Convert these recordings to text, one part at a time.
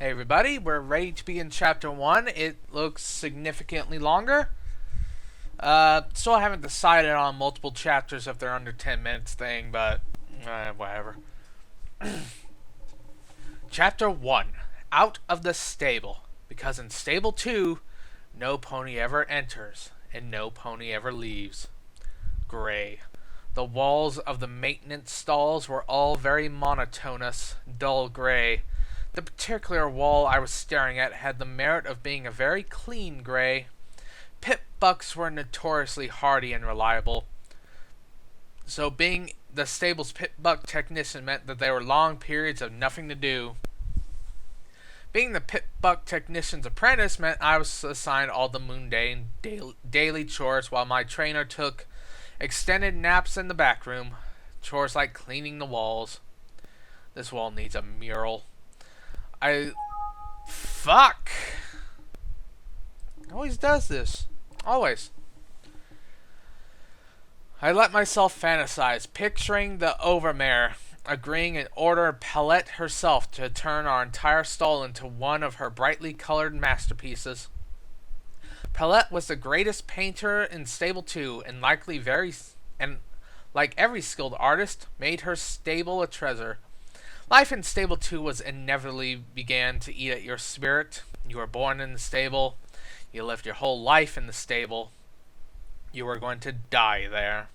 Hey everybody, we're ready to begin chapter 1. It looks significantly longer. Still haven't decided on multiple chapters if they're under 10 minutes thing, but whatever. Chapter 1. Out of the Stable. Because in Stable 2, no pony ever enters, and no pony ever leaves. Gray. The walls of the maintenance stalls were all very monotonous, dull gray. The particular wall I was staring at had the merit of being a very clean gray. Pit bucks were notoriously hardy and reliable, so being the stable's pit buck technician meant that there were long periods of nothing to do. Being the pit buck technician's apprentice meant I was assigned all the mundane daily chores while my trainer took extended naps in the back room. Chores like cleaning the walls. This wall needs a mural. Fuck! Always does this. Always. I let myself fantasize, picturing the overmare agreeing and order Palette herself to turn our entire stall into one of her brightly colored masterpieces. Palette was the greatest painter in Stable 2, and like every skilled artist, made her stable a treasure. Life in Stable 2 was inevitably began to eat at your spirit. You were born in the stable. You lived your whole life in the stable. You were going to die there.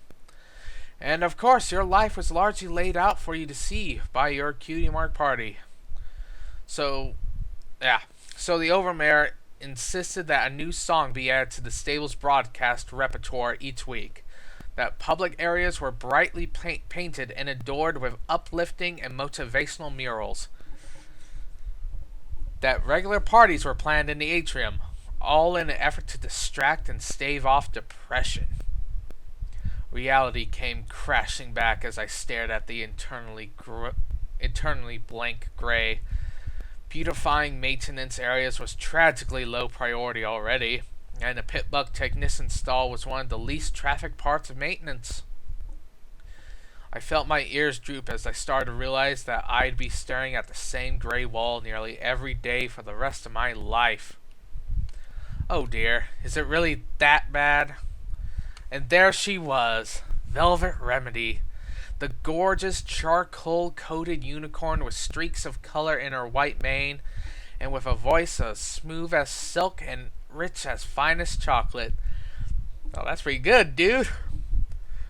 And of course, your life was largely laid out for you to see by your cutie mark party. So the Overmare insisted that a new song be added to the stable's broadcast repertoire each week. That public areas were brightly painted and adored with uplifting and motivational murals. That regular parties were planned in the atrium, all in an effort to distract and stave off depression. Reality came crashing back as I stared at the eternally blank gray. Beautifying maintenance areas was tragically low priority already, and the pit buck technician stall was one of the least trafficked parts of maintenance. I felt my ears droop as I started to realize that I'd be staring at the same gray wall nearly every day for the rest of my life. Oh dear, is it really that bad? And there she was, Velvet Remedy, the gorgeous charcoal-coated unicorn with streaks of color in her white mane, and with a voice as smooth as silk and rich as finest chocolate. Oh, that's pretty good, dude.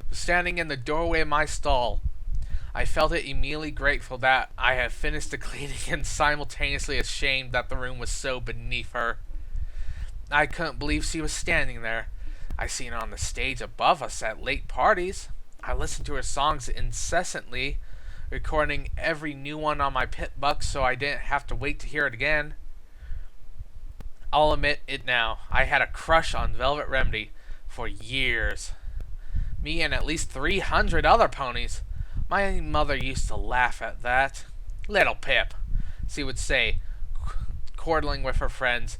Standing in the doorway of my stall, I felt it immediately grateful that I had finished the cleaning and simultaneously ashamed that the room was so beneath her. I couldn't believe she was standing there. I seen her on the stage above us at late parties. I listened to her songs incessantly, recording every new one on my pit buck so I didn't have to wait to hear it again. I'll admit it now. I had a crush on Velvet Remedy for years. Me and at least 300 other ponies. My mother used to laugh at that. Little Pip, she would say, chortling with her friends.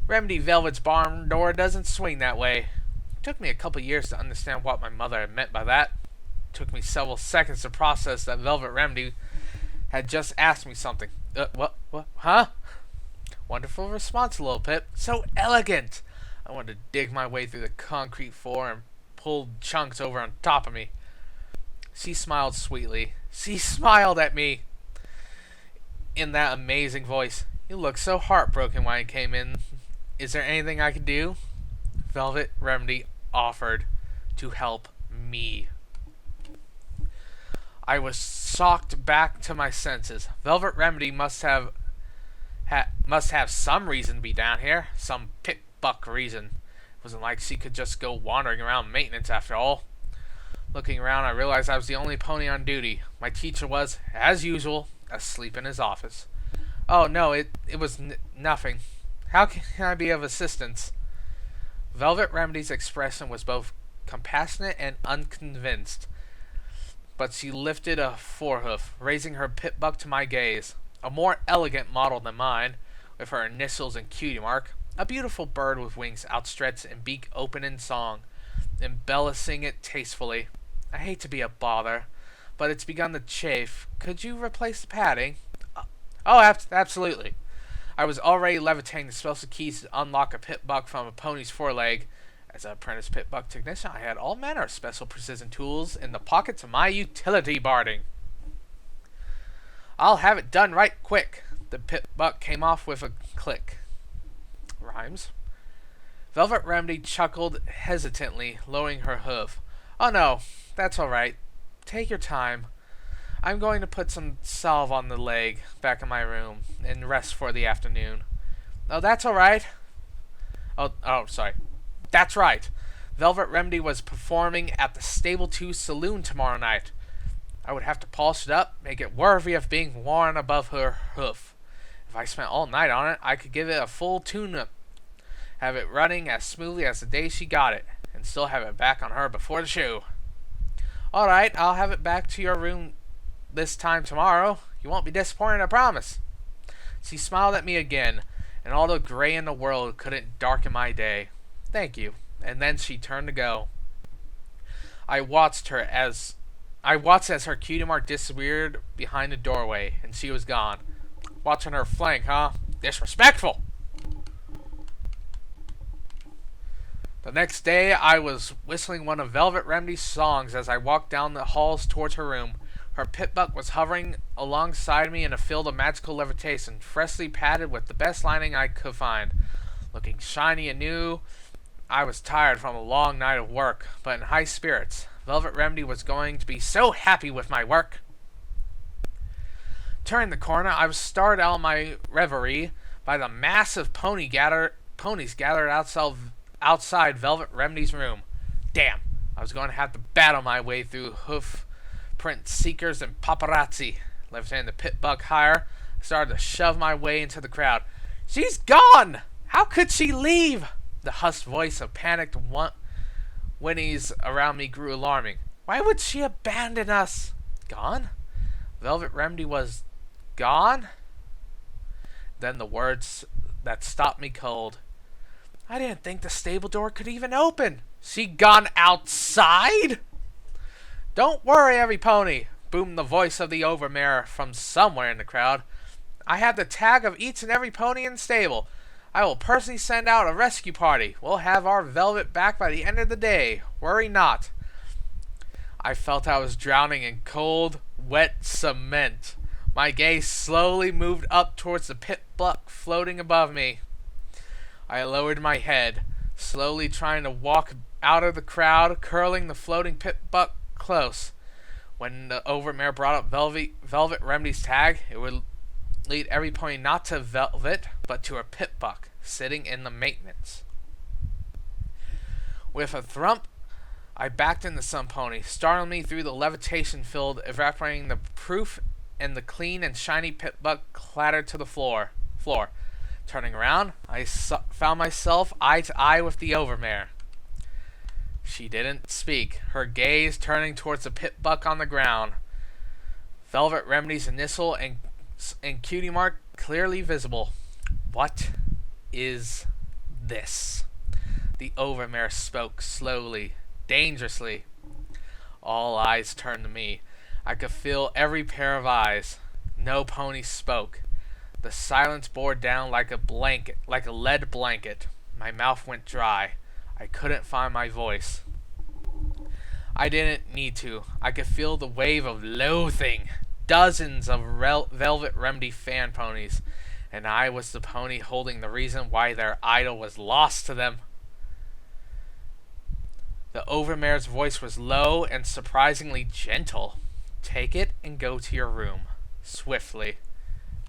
Remedy Velvet's barn door doesn't swing that way. It took me a couple years to understand what my mother had meant by that. It took me several seconds to process that Velvet Remedy had just asked me something. What? Huh? Wonderful response, Little Pip. So elegant! I wanted to dig my way through the concrete floor and pull chunks over on top of me. She smiled sweetly. She smiled at me in that amazing voice. You looked so heartbroken when I came in. Is there anything I could do? Velvet Remedy offered to help me. I was shocked back to my senses. Velvet Remedy must have some reason to be down here. Some pit buck reason. It wasn't like she could just go wandering around maintenance after all. Looking around, I realized I was the only pony on duty. My teacher was, as usual, asleep in his office. Oh no, it was nothing. How can I be of assistance? Velvet Remedy's expression was both compassionate and unconvinced, but she lifted a forehoof, raising her pit buck to my gaze. A more elegant model than mine, with her initials and cutie mark, a beautiful bird with wings outstretched and beak open in song, embellishing it tastefully. I hate to be a bother, but it's begun to chafe. Could you replace the padding? Oh, absolutely. I was already levitating the special keys to unlock a pit buck from a pony's foreleg. As an apprentice pit buck technician, I had all manner of special precision tools in the pockets of my utility barding. I'll have it done right quick. The pit buck came off with a click. Rhymes. Velvet Remedy chuckled hesitantly, lowering her hoof. Oh no, that's all right. Take your time. I'm going to put some salve on the leg back in my room and rest for the afternoon. Oh, that's all right. Oh, sorry. That's right. Velvet Remedy was performing at the Stable 2 Saloon tomorrow night. I would have to polish it up, make it worthy of being worn above her hoof. If I spent all night on it, I could give it a full tune-up, have it running as smoothly as the day she got it, and still have it back on her before the show. All right, I'll have it back to your room this time tomorrow. You won't be disappointed, I promise. She smiled at me again, and all the gray in the world couldn't darken my day. Thank you. And then she turned to go. I watched as her cutie mark disappeared behind the doorway, and she was gone. Watching her flank, huh? Disrespectful! The next day, I was whistling one of Velvet Remedy's songs as I walked down the halls towards her room. Her pit buck was hovering alongside me in a field of magical levitation, freshly padded with the best lining I could find. Looking shiny and new, I was tired from a long night of work, but in high spirits. Velvet Remedy was going to be so happy with my work. Turning the corner, I was startled out of my reverie by the massive ponies gathered outside Velvet Remedy's room. Damn, I was going to have to battle my way through hoof print seekers and paparazzi. Levitating the pit buck higher, I started to shove my way into the crowd. She's gone! How could she leave? The hushed voice of panicked whinnies around me grew alarming. Why would she abandon us? Gone? Velvet Remedy was gone? Then the words that stopped me cold. I didn't think the stable door could even open. She gone outside? Don't worry, every pony, boomed the voice of the overmare from somewhere in the crowd. I have the tag of each and every pony in the stable. I will personally send out a rescue party. We'll have our velvet back by the end of the day. Worry not. I felt I was drowning in cold, wet cement. My gaze slowly moved up towards the pit buck floating above me. I lowered my head, slowly trying to walk out of the crowd, curling the floating pit buck close. When the overmare brought up Velvet Remedy's tag, it would lead every pony not to Velvet, but to a pit buck sitting in the maintenance. With a thump, I backed into some pony, startling me through the levitation field, evaporating the proof, and the clean and shiny pit buck clattered to the floor. Turning around, I found myself eye to eye with the overmare. She didn't speak, her gaze turning towards the pit buck on the ground. Velvet Remedy's initial and cutie mark clearly visible. What is this? The overmare spoke slowly, dangerously. All eyes turned to me. I could feel every pair of eyes. No pony spoke. The silence bore down like a lead blanket. My mouth went dry. I couldn't find my voice. I didn't need to. I could feel the wave of loathing. Dozens of Velvet Remedy fan ponies, and I was the pony holding the reason why their idol was lost to them. The overmare's voice was low and surprisingly gentle. Take it and go to your room. Swiftly.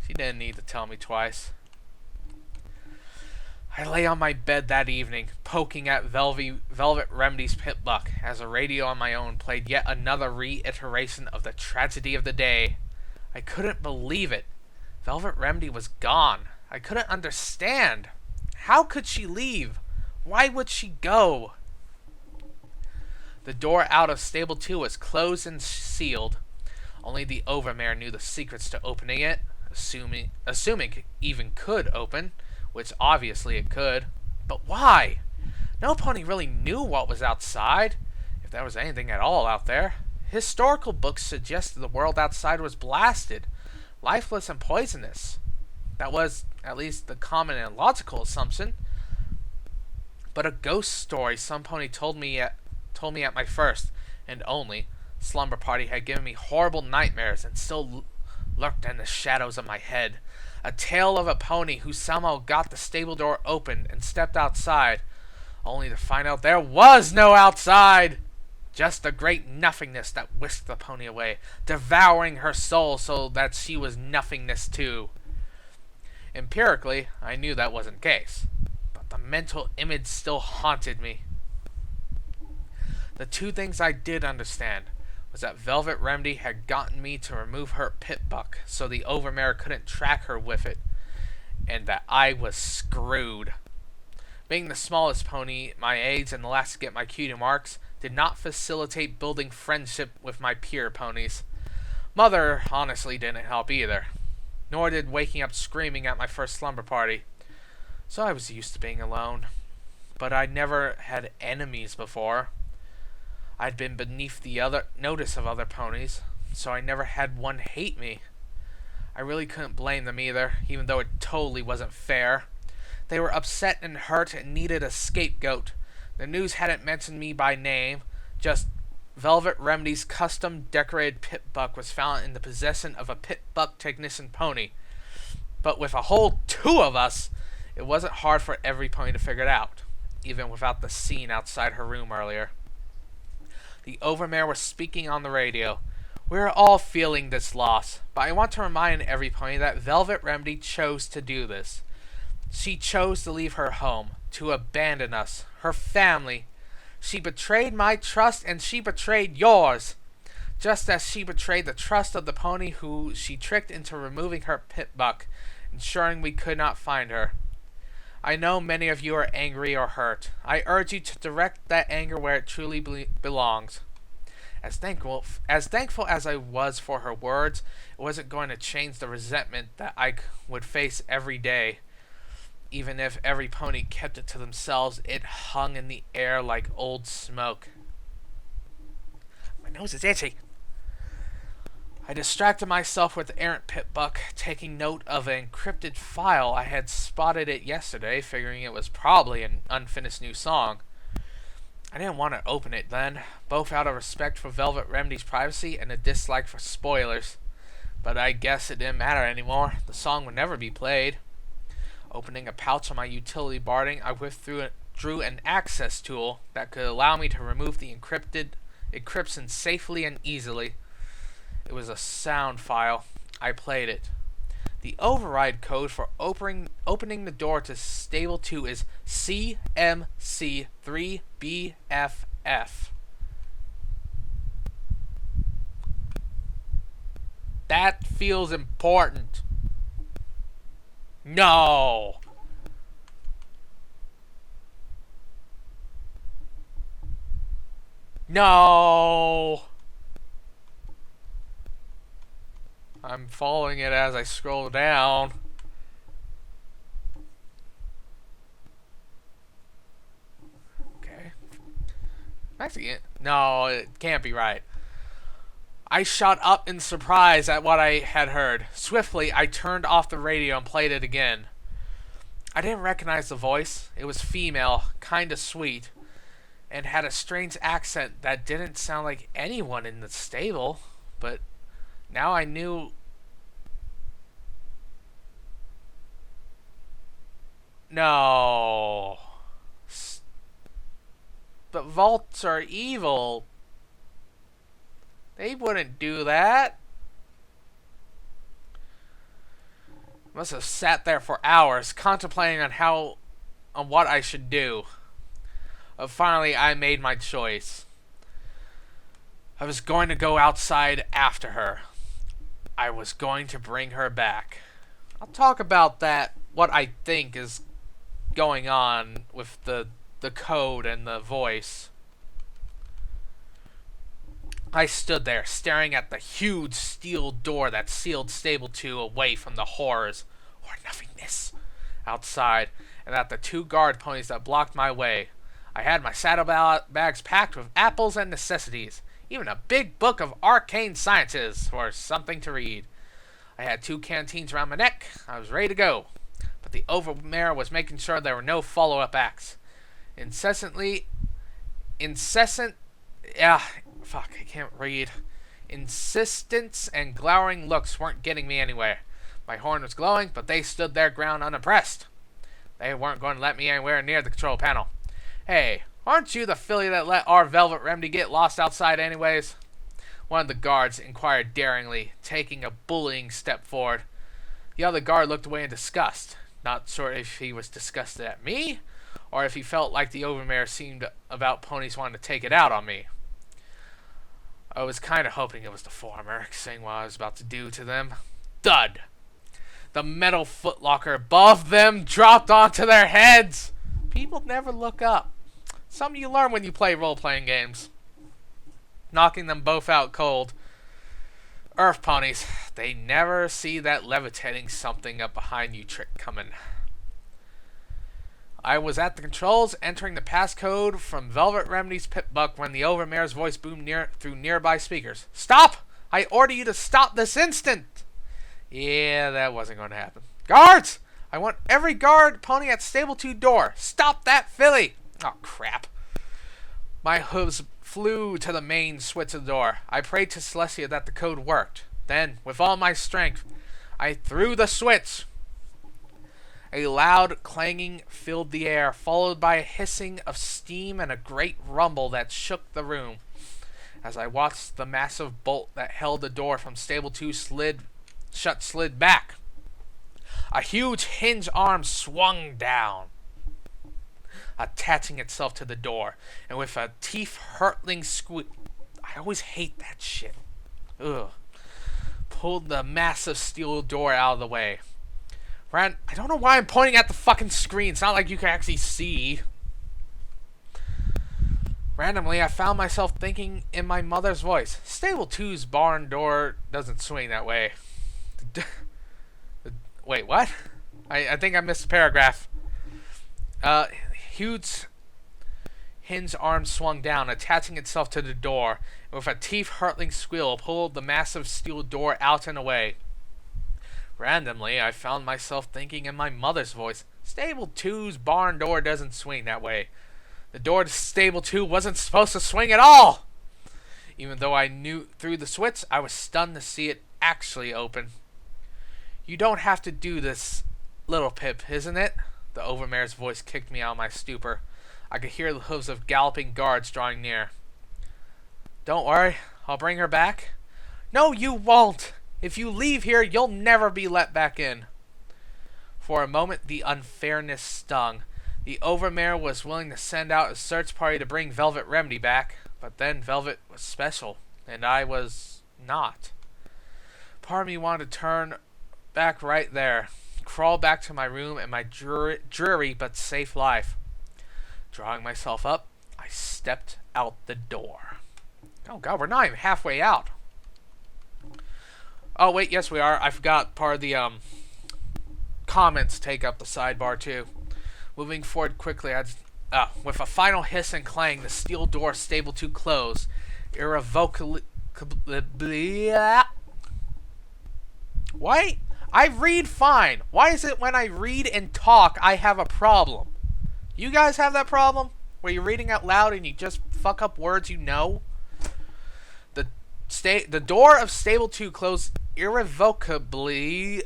She didn't need to tell me twice. I lay on my bed that evening, poking at Velvet Remedy's pit buck, as a radio on my own played yet another reiteration of the tragedy of the day. I couldn't believe it. Velvet Remedy was gone. I couldn't understand. How could she leave? Why would she go? The door out of Stable 2 was closed and sealed. Only the overmare knew the secrets to opening it, assuming it even could open, which obviously it could. But why? No pony really knew what was outside, if there was anything at all out there. Historical books suggested the world outside was blasted, lifeless and poisonous. That was at least the common and logical assumption. But a ghost story some pony told me at my first, and only, slumber party had given me horrible nightmares and still lurked in the shadows of my head. A tale of a pony who somehow got the stable door open and stepped outside, only to find out there was no outside! Just a great nothingness that whisked the pony away, devouring her soul so that she was nothingness too. Empirically, I knew that wasn't the case, but the mental image still haunted me. The two things I did understand was that Velvet Remedy had gotten me to remove her pit buck so the overmare couldn't track her with it, and that I was screwed. Being the smallest pony my age and the last to get my cutie marks did not facilitate building friendship with my peer ponies. Mother honestly didn't help either, nor did waking up screaming at my first slumber party. So I was used to being alone, but I'd never had enemies before. I'd been beneath the notice of other ponies, so I never had one hate me. I really couldn't blame them either, even though it totally wasn't fair. They were upset and hurt and needed a scapegoat. The news hadn't mentioned me by name, just Velvet Remedy's custom-decorated pit buck was found in the possession of a pit buck technician pony. But with a whole two of us, it wasn't hard for every pony to figure it out, even without the scene outside her room earlier. The overmare was speaking on the radio. We are all feeling this loss, but I want to remind every pony that Velvet Remedy chose to do this. She chose to leave her home, to abandon us, her family. She betrayed my trust and she betrayed yours, just as she betrayed the trust of the pony who she tricked into removing her pit buck, ensuring we could not find her. I know many of you are angry or hurt. I urge you to direct that anger where it truly belongs. As thankful as I was for her words, it wasn't going to change the resentment that I would face every day. Even if every pony kept it to themselves, it hung in the air like old smoke. My nose is itchy. I distracted myself with the errant pit buck, taking note of an encrypted file. I had spotted it yesterday, figuring it was probably an unfinished new song. I didn't want to open it then, both out of respect for Velvet Remedy's privacy and a dislike for spoilers. But I guess it didn't matter anymore. The song would never be played. Opening a pouch on my utility barding, I withdrew an access tool that could allow me to remove the encryption safely and easily. It was a sound file. I played it. The override code for opening the door to Stable 2 is CMC3BFF. That feels important. No! No! I'm following it as I scroll down. Okay. Actually, no, it can't be right. I shot up in surprise at what I had heard. Swiftly, I turned off the radio and played it again. I didn't recognize the voice. It was female, kinda sweet, and had a strange accent that didn't sound like anyone in the stable, but now I knew. No. But vaults are evil. They wouldn't do that. Must have sat there for hours, contemplating on what I should do. Finally, I made my choice. I was going to go outside after her. I was going to bring her back. I'll talk about that, what I think is going on with the code and the voice. I stood there, staring at the huge steel door that sealed Stable 2 away from the horrors, or nothingness, outside, and at the two guard ponies that blocked my way. I had my saddlebags packed with apples and necessities, even a big book of arcane sciences for something to read. I had 2 canteens around my neck. I was ready to go. but the overmare was making sure there were no follow-up acts. I can't read. Insistence and glowering looks weren't getting me anywhere. My horn was glowing, but they stood their ground unimpressed. They weren't going to let me anywhere near the control panel. Hey, aren't you the filly that let our Velvet Remedy get lost outside anyways? One of the guards inquired daringly, taking a bullying step forward. The other guard looked away in disgust, not sure if he was disgusted at me, or if he felt like the overmare seemed about ponies wanting to take it out on me. I was kind of hoping it was the former, seeing what I was about to do to them. Thud! The metal footlocker above them dropped onto their heads! People never look up. Something you learn when you play role-playing games. Knocking them both out cold. Earth ponies, they never see that levitating something up behind you trick coming. I was at the controls, entering the passcode from Velvet Remedy's pit buck when the overmare's voice boomed through nearby speakers. Stop! I order you to stop this instant! Yeah, that wasn't going to happen. Guards! I want every guard pony at Stable 2 door. Stop that filly! Oh, crap. My hooves flew to the main switch of the door. I prayed to Celestia that the code worked. Then, with all my strength, I threw the switch. A loud clanging filled the air, followed by a hissing of steam and a great rumble that shook the room. As I watched the massive bolt that held the door from Stable 2 slid back. A huge hinge arm swung down, attaching itself to the door, and with a teeth-hurtling squeak, I always hate that shit, pulled the massive steel door out of the way. I don't know why I'm pointing at the fucking screen. It's not like you can actually see. Randomly, I found myself thinking in my mother's voice. Stable 2's barn door doesn't swing that way. Wait, what? I think I missed a paragraph. Huge hinge arm swung down, attaching itself to the door, and with a teeth-hurtling squeal, pulled the massive steel door out and away. Randomly, I found myself thinking in my mother's voice, Stable 2's barn door doesn't swing that way. The door to Stable 2 wasn't supposed to swing at all! Even though I knew through the switch, I was stunned to see it actually open. You don't have to do this, little Pip, isn't it? The overmare's voice kicked me out of my stupor. I could hear the hooves of galloping guards drawing near. Don't worry, I'll bring her back. No, you won't! If you leave here, you'll never be let back in. For a moment, the unfairness stung. The overmare was willing to send out a search party to bring Velvet Remedy back, but then Velvet was special, and I was not. Part of me wanted to turn back right there, crawl back to my room and my dreary but safe life. Drawing myself up, I stepped out the door. Oh god, we're not even halfway out. Oh wait, yes we are. I forgot part of the comments take up the sidebar too. Moving forward quickly, with a final hiss and clang, the steel door Stable 2 closed. Irrevocably. Why? I read fine. Why is it when I read and talk, I have a problem? You guys have that problem? Where you're reading out loud and you just fuck up words you know? The door of Stable 2 closed irrevocably.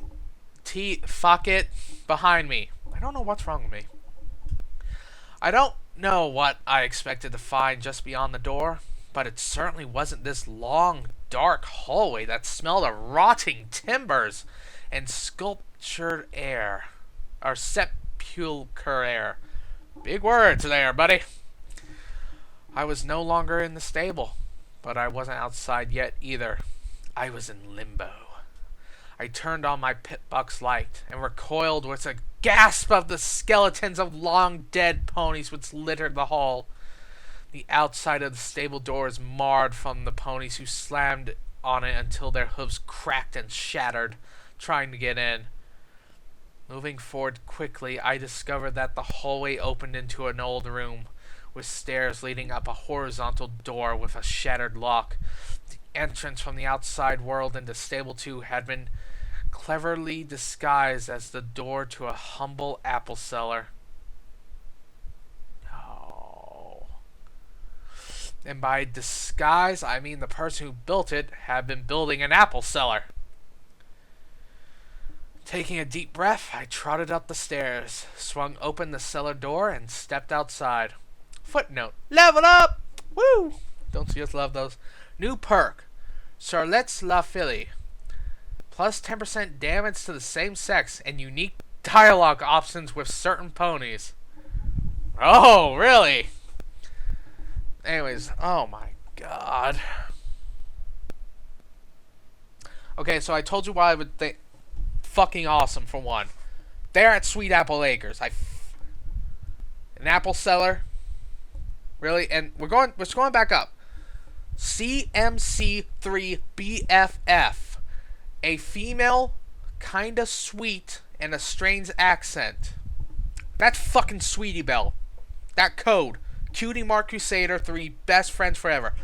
Fuck it. Behind me. I don't know what's wrong with me. I don't know what I expected to find just beyond the door, but it certainly wasn't this long, dark hallway that smelled of rotting timbers and sculptured air. Or sepulchre air. Big words there, buddy. I was no longer in the stable, but I wasn't outside yet either. I was in limbo. I turned on my pit buck's light and recoiled with a gasp of the skeletons of long-dead ponies which littered the hall. The outside of the stable door is marred from the ponies who slammed on it until their hooves cracked and shattered, trying to get in. Moving forward quickly, I discovered that the hallway opened into an old room, with stairs leading up a horizontal door with a shattered lock. The entrance from the outside world into Stable 2 had been cleverly disguised as the door to a humble apple cellar. Oh. And by disguise, I mean the person who built it had been building an apple cellar. Taking a deep breath, I trotted up the stairs, swung open the cellar door, and stepped outside. Footnote: level up! Woo! Don't you just love those? New perk: Charlotte's La Philly. Plus 10% damage to the same sex and unique dialogue options with certain ponies. Oh, really? Anyways, oh my god. Okay, so I told you why I would think fucking awesome for one. They're at Sweet Apple Acres. An apple cellar. Really? And we're going back up. CMC3 BFF. A female, kinda sweet, and a strange accent. That's fucking Sweetie Belle. That code. Cutie Mark Crusader 3, best friends forever.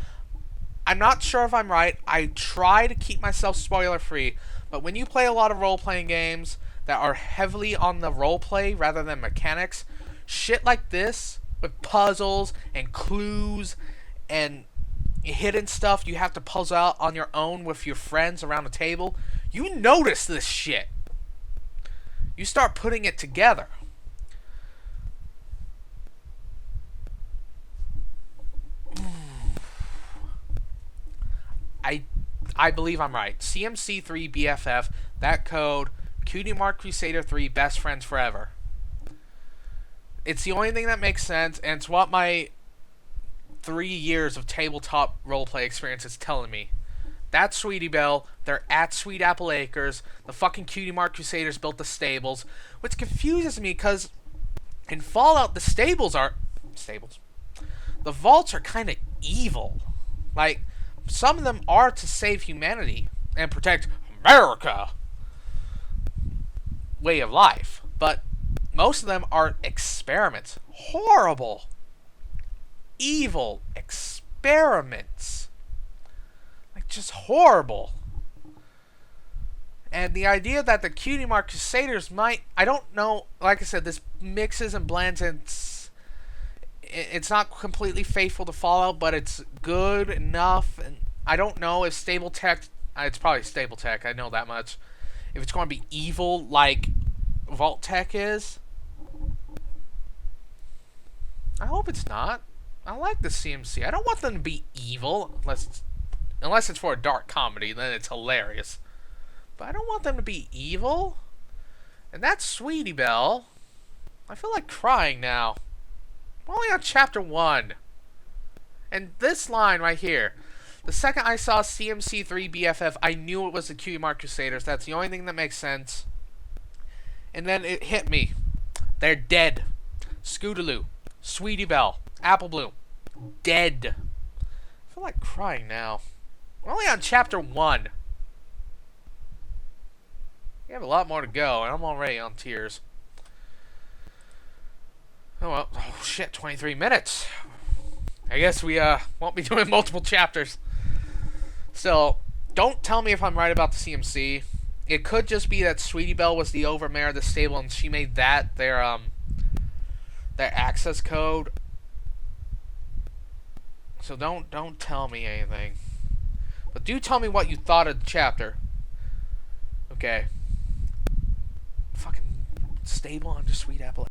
I'm not sure if I'm right. I try to keep myself spoiler free, but when you play a lot of role-playing games that are heavily on the roleplay rather than mechanics, shit like this, with puzzles and clues and hidden stuff you have to puzzle out on your own with your friends around the table, you notice this shit. You start putting it together. I believe I'm right. CMC3 BFF, that code, Cutie Mark Crusader 3, best friends forever. It's the only thing that makes sense, and it's what my 3 years of tabletop roleplay experience is telling me. That's Sweetie Belle. They're at Sweet Apple Acres. The fucking Cutie Mark Crusaders built the stables, which confuses me because in Fallout the stables. The vaults are kind of evil. Like, some of them are to save humanity and protect America way of life, but most of them are experiments. Horrible, evil experiments. Like, just horrible. And the idea that the Cutie Mark Crusaders might, I don't know, like I said, this mixes and blends, and it's not completely faithful to Fallout, but it's good enough. And I don't know if stable tech, it's probably stable tech, I know that much, if it's going to be evil like Vault Tech is. I hope it's not. I like the CMC. I don't want them to be evil, unless it's for a dark comedy, then it's hilarious. But I don't want them to be evil. And that's Sweetie Belle. I feel like crying now. I'm only on chapter 1. And this line right here. The second I saw CMC3 BFF, I knew it was the Cutie Mark Crusaders. That's the only thing that makes sense. And then it hit me. They're dead. Scootaloo. Sweetie Belle. Apple Bloom. Dead. I feel like crying now. We're only on chapter 1. We have a lot more to go, and I'm already on tears. Oh well, oh shit, 23 minutes. I guess we won't be doing multiple chapters. So, don't tell me if I'm right about the CMC. It could just be that Sweetie Belle was the overmare of the stable, and she made that their access code. So don't tell me anything. But do tell me what you thought of the chapter. Okay. Fucking stable under Sweet Apple.